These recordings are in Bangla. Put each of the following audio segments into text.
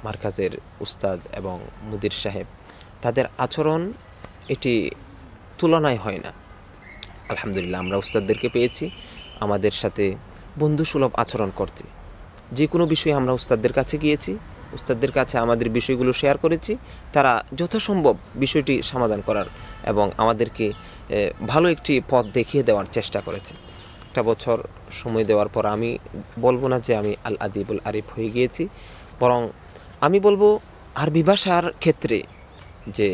মারকাজের উস্তাদ এবং মুদির সাহেব, তাদের আচরণ এটি তুলনায় হয় না। আলহামদুলিল্লাহ, আমরা উস্তাদদেরকে পেয়েছি আমাদের সাথে বন্ধুসুলভ আচরণ করতে। যে কোনো বিষয়ে আমরা উস্তাদদের কাছে গিয়েছি, উস্তাদদের কাছে আমাদের বিষয়গুলো শেয়ার করেছি, তারা যথাসম্ভব বিষয়টি সমাধান করার এবং আমাদেরকে ভালো একটি পথ দেখিয়ে দেওয়ার চেষ্টা করেছে। একটা বছর সময় দেওয়ার পর আমি বলবো না যে আমি আল আদিবুল আরিফ হয়ে গিয়েছি, বরং আমি বলবো আরবি ভাষার ক্ষেত্রে যে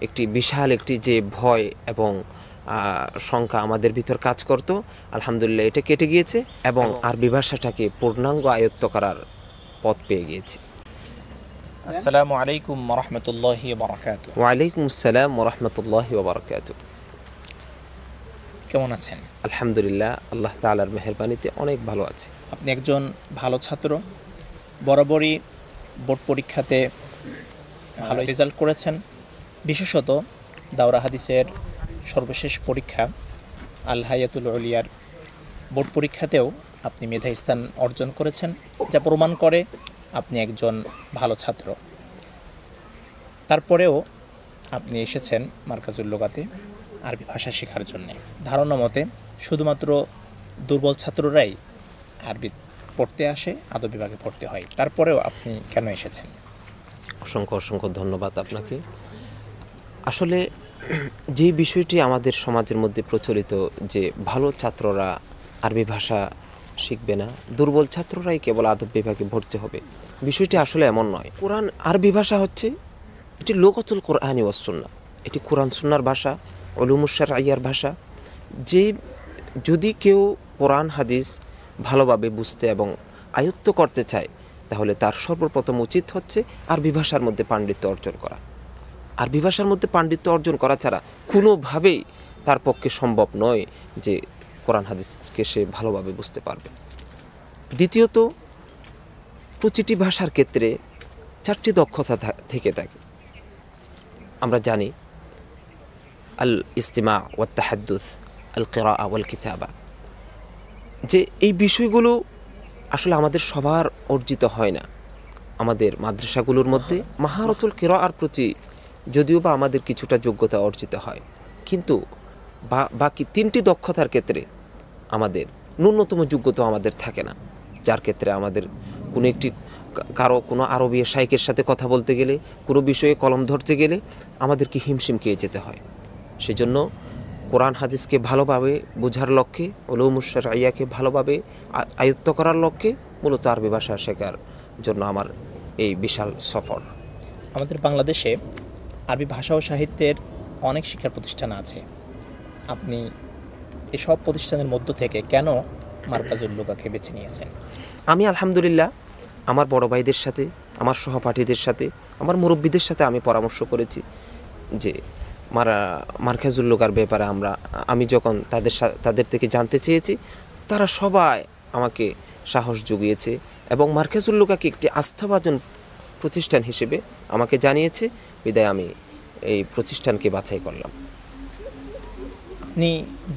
একটি বিশাল একটি যে ভয় এবং শঙ্কা আমাদের ভিতর কাজ করত, আলহামদুলিল্লাহ এটা কেটে গিয়েছে এবং আরবি ভাষাটাকে পূর্ণাঙ্গ আয়ত্ত করার পথ পেয়ে গিয়েছি। আসসালামু আলাইকুম ওয়া রাহমাতুল্লাহি ওয়া বারাকাতুহু। ওয়া আলাইকুম আসসালাম ওয়া রাহমাতুল্লাহি ওয়া বারাকাতুহু। কেমন আছেন? আলহামদুলিল্লাহ, আল্লাহ তাআলার মেহেরবানিতে অনেক ভালো আছি। আপনি একজন ভালো ছাত্র, বরাবরই বোর্ড পরীক্ষাতে ভালো রেজাল্ট করেছেন। বিশেষত দাওরা হাদিসের সর্বশেষ পরীক্ষা আল হায়াতুল উলিয়ার বোর্ড পরীক্ষাতেও আপনি মেধা স্থান অর্জন করেছেন, যা প্রমাণ করে আপনি একজন ভালো ছাত্র। তারপরেও আপনি এসেছেন মারকাজুল লুগাতে আরবি ভাষা শেখার জন্য। ধারণা মতে শুধুমাত্র দুর্বল ছাত্ররাই আরবি পড়তে আসে, আদব বিভাগে পড়তে হয়। তারপরেও আপনি কেন এসেছেন? অসংখ্য অসংখ্য ধন্যবাদ আপনাকে। আসলে যে বিষয়টি আমাদের সমাজের মধ্যে প্রচলিত যে ভালো ছাত্ররা আরবি ভাষা শিখবে না, দুর্বল ছাত্ররাই কেবল আদব বিভাগে ভর্তি হবে, বিষয়টি আসলে এমন নয়। কোরআন আরবি ভাষা হচ্ছে এটি লোকাতুল কোরআনি ওয়াস সুন্নাহ, এটি কোরআন সুন্নাহর ভাষা, উলুমুশ শারঈয়ার ভাষা। যে যদি কেউ কোরআন হাদিস ভালোভাবে বুঝতে এবং আয়ত্ত করতে চায়, তাহলে তার সর্বপ্রথম উচিত হচ্ছে আরবি ভাষার মধ্যে পাণ্ডিত্য অর্জন করা। আরবি ভাষার মধ্যে পাণ্ডিত্য অর্জন করা ছাড়া কোনোভাবেই তার পক্ষে সম্ভব নয় যে কোরআন হাদিসকে সে ভালোভাবে বুঝতে পারবে। দ্বিতীয়ত, প্রতিটি ভাষার ক্ষেত্রে 4টি দক্ষতা থেকে থাকে। আমরা জানি আল ইস্তিমা ওয়াত তাহাদ্দুস, আল কিরাআ ওয়াল কিতাবা, যে এই বিষয়গুলো আসলে আমাদের সবার অর্জিত হয় না। আমাদের মাদ্রাসাগুলোর মধ্যে মাহারতুল কিরাআর প্রতি যদিও বা আমাদের কিছুটা যোগ্যতা অর্জিত হয়, কিন্তু বাকি 3টি দক্ষতার ক্ষেত্রে আমাদের ন্যূনতম যোগ্যতা আমাদের থাকে না। যার ক্ষেত্রে আমাদের কোনো আরবি শাইখের সাথে কথা বলতে গেলে, কোনো বিষয়ে কলম ধরতে গেলে আমাদেরকে হিমশিম খেয়ে যেতে হয়। সেজন্য কোরআন হাদিসকে ভালোভাবে বোঝার লক্ষ্যে, উলুমুশ শারঈয়াকে ভালোভাবে আয়ত্ত করার লক্ষ্যে মূলত আরবি ভাষা শেখার জন্য আমার এই বিশাল সফর। আমাদের বাংলাদেশে আরবি ভাষা ও সাহিত্যের অনেক শিক্ষা প্রতিষ্ঠান আছে। আপনি এসব প্রতিষ্ঠানের মধ্য থেকে কেন মারকাজুল লুগাকে বেছে নিয়েছেন? আমি আলহামদুলিল্লাহ আমার বড় ভাইদের সাথে, আমার সহপাঠীদের সাথে, আমার মুরব্বীদের সাথে আমি পরামর্শ করেছি যে মারকাজুল লুগার ব্যাপারে আমি যখন তাদের থেকে জানতে চেয়েছি, তারা সবাই আমাকে সাহস জুগিয়েছে এবং মারকাজুল লুগাকে একটি আস্থাভাজন প্রতিষ্ঠান হিসেবে আমাকে জানিয়েছে। বিদায় আমি এই প্রতিষ্ঠানকে বাছাই করলাম। আপনি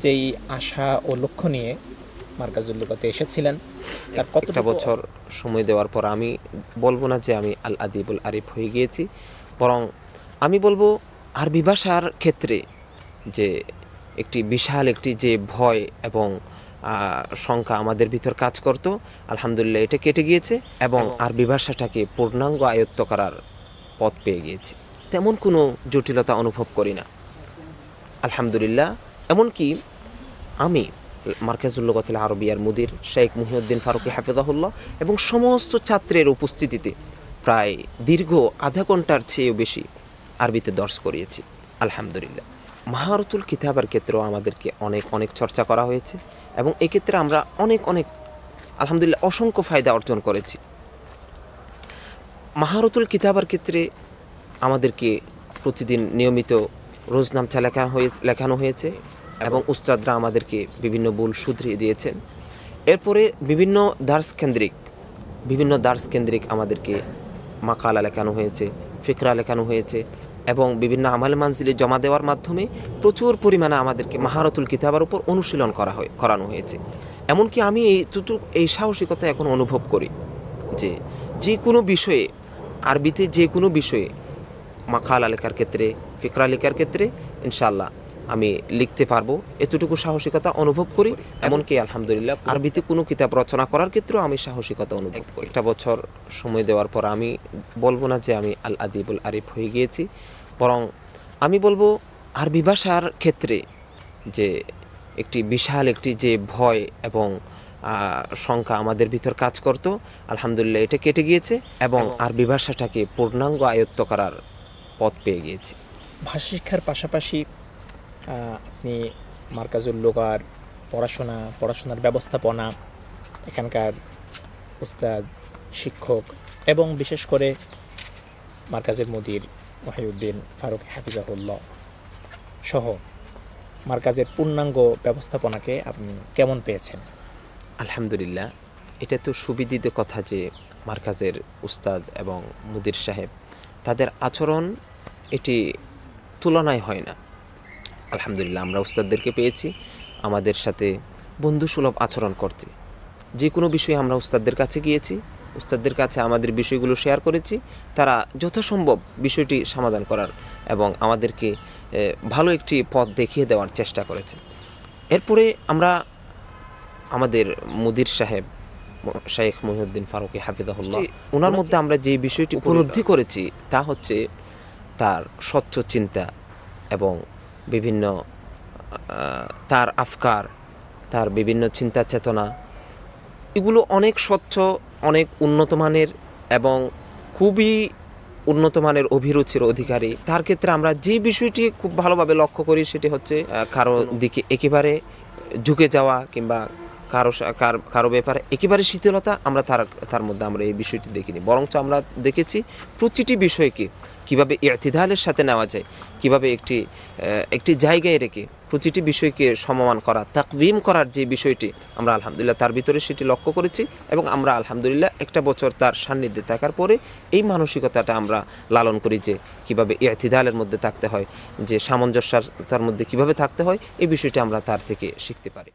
যেই আশা ও লক্ষ্য নিয়ে মারকাজুল লুগাতে এসেছিলেন, তার একটা বছর সময় দেওয়ার পর আমি বলবো না যে আমি আল আদিবুল আরিফ হয়ে গিয়েছি, বরং আমি বলবো আরবি ভাষার ক্ষেত্রে যে একটি বিশাল একটি যে ভয় এবং শঙ্কা আমাদের ভিতর কাজ করত, আলহামদুলিল্লাহ এটা কেটে গিয়েছে এবং আরবি ভাষাটাকে পূর্ণাঙ্গ আয়ত্ত করার পথ পেয়ে গিয়েছি। তেমন কোনো জটিলতা অনুভব করি না, আলহামদুলিল্লাহ। এমনকি আমি মারকাজুল লুগাতিল আরবিয়ার মুদির শেখ মুহিউদ্দিন ফারুকী হাফিজাহুল্লাহ এবং সমস্ত ছাত্রের উপস্থিতিতে প্রায় দীর্ঘ আধা ঘন্টার চেয়েও বেশি আরবিতে দর্স করিয়েছি, আলহামদুলিল্লাহ। মাহারতুল কিতাবের ক্ষেত্রেও আমাদেরকে অনেক অনেক চর্চা করা হয়েছে এবং এক্ষেত্রে আমরা অনেক আলহামদুলিল্লাহ অসংখ্য ফায়দা অর্জন করেছি। মাহারতুল কিতাবের ক্ষেত্রে আমাদেরকে প্রতিদিন নিয়মিত রোজনামচা লেখানো হয়েছে এবং উস্তাদরা আমাদেরকে বিভিন্ন ভুল শুধরিয়ে দিয়েছেন। এরপরে বিভিন্ন দার্স কেন্দ্রিক আমাদেরকে মাকালা লেখানো হয়েছে, ফিকরা লেখানো হয়েছে এবং বিভিন্ন আমাল মানজিলে জমা দেওয়ার মাধ্যমে প্রচুর পরিমাণে আমাদেরকে মাহারতুল কিতাবের উপর অনুশীলন করানো হয়েছে। এমনকি আমি এই সাহসিকতা এখন অনুভব করি যে কোনো বিষয়ে আরবিতে যে কোনো বিষয়ে মাকালা লেখার ক্ষেত্রে, ফিকরা লেখার ক্ষেত্রে ইনশাআল্লাহ আমি লিখতে পারবো, এতটুকু সাহসিকতা অনুভব করি। এমনকি আলহামদুলিল্লাহ আরবিতে কোনো কিতাব রচনা করার ক্ষেত্রেও আমি সাহসিকতা অনুভব করি। একটা বছর সময় দেওয়ার পর আমি বলবো না যে আমি আল আদিবুল আরিফ হয়ে গিয়েছি, বরং আমি বলবো আরবি ভাষার ক্ষেত্রে যে একটি বিশাল একটি যে ভয় এবং শঙ্কা আমাদের ভিতর কাজ করত, আলহামদুলিল্লাহ এটা কেটে গিয়েছে এবং আরবি ভাষাটাকে পূর্ণাঙ্গ আয়ত্ত করার পথ পেয়ে গিয়েছি। ভাষা শিক্ষার পাশাপাশি আপনি মার্কাজুল লুগার পড়াশোনার ব্যবস্থাপনা, এখানকার উস্তাদ, শিক্ষক এবং বিশেষ করে মার্কাজের মুদির মহিউদ্দিন ফারুক হাফিজাহুল্লাহ সহ মার্কাজের পূর্ণাঙ্গ ব্যবস্থাপনাকে আপনি কেমন পেয়েছেন? আলহামদুলিল্লাহ, এটা তো সুবিদিত কথা যে মার্কাজের উস্তাদ এবং মুদির সাহেব তাদের আচরণ এটি তুলনায় হয় না। আলহামদুলিল্লাহ আমরা উস্তাদদেরকে পেয়েছি আমাদের সাথে বন্ধুসুলভ আচরণ করতে। যে কোনো বিষয়ে আমরা উস্তাদদের কাছে গিয়েছি, উস্তাদদের কাছে আমাদের বিষয়গুলো শেয়ার করেছি, তারা যথাসম্ভব বিষয়টি সমাধান করার এবং আমাদেরকে ভালো একটি পথ দেখিয়ে দেওয়ার চেষ্টা করেছে। এরপরে আমরা আমাদের মুদির সাহেব শাইখ মহিউদ্দিন ফারুক হাফিজাহুল্লাহ, ওনার মধ্যে আমরা যে বিষয়টি উপলব্ধি করেছি তা হচ্ছে তার স্বচ্ছ চিন্তা এবং বিভিন্ন তার আফকার, তার বিভিন্ন চিন্তা চেতনা, এগুলো অনেক স্বচ্ছ, অনেক উন্নত মানের এবং খুবই উন্নত মানের অভিরুচির অধিকারী। তার ক্ষেত্রে আমরা যে বিষয়টি খুব ভালোভাবে লক্ষ্য করি সেটি হচ্ছে কারো দিকে একেবারে ঝুঁকে যাওয়া কিংবা কারো ব্যাপারে একেবারে শীতলতা আমরা তার মধ্যে আমরা এই বিষয়টি দেখিনি, বরঞ্চ আমরা দেখেছি প্রতিটি বিষয়কে কিভাবে ইতিদালের সাথে নেওয়া যায়, কিভাবে একটি জায়গায় রেখে প্রতিটি বিষয়কে সমমান করা, তাকভিম করার যে বিষয়টি আমরা আলহামদুলিল্লাহ তার ভিতরে সেটি লক্ষ্য করেছি এবং আমরা আলহামদুলিল্লাহ একটা বছর তার সান্নিধ্যে থাকার পরে এই মানসিকতাটা আমরা লালন করি যে কিভাবে ইতিদালের মধ্যে থাকতে হয়, যে সামঞ্জস্যতার মধ্যে কিভাবে থাকতে হয়, এই বিষয়টি আমরা তার থেকে শিখতে পারি।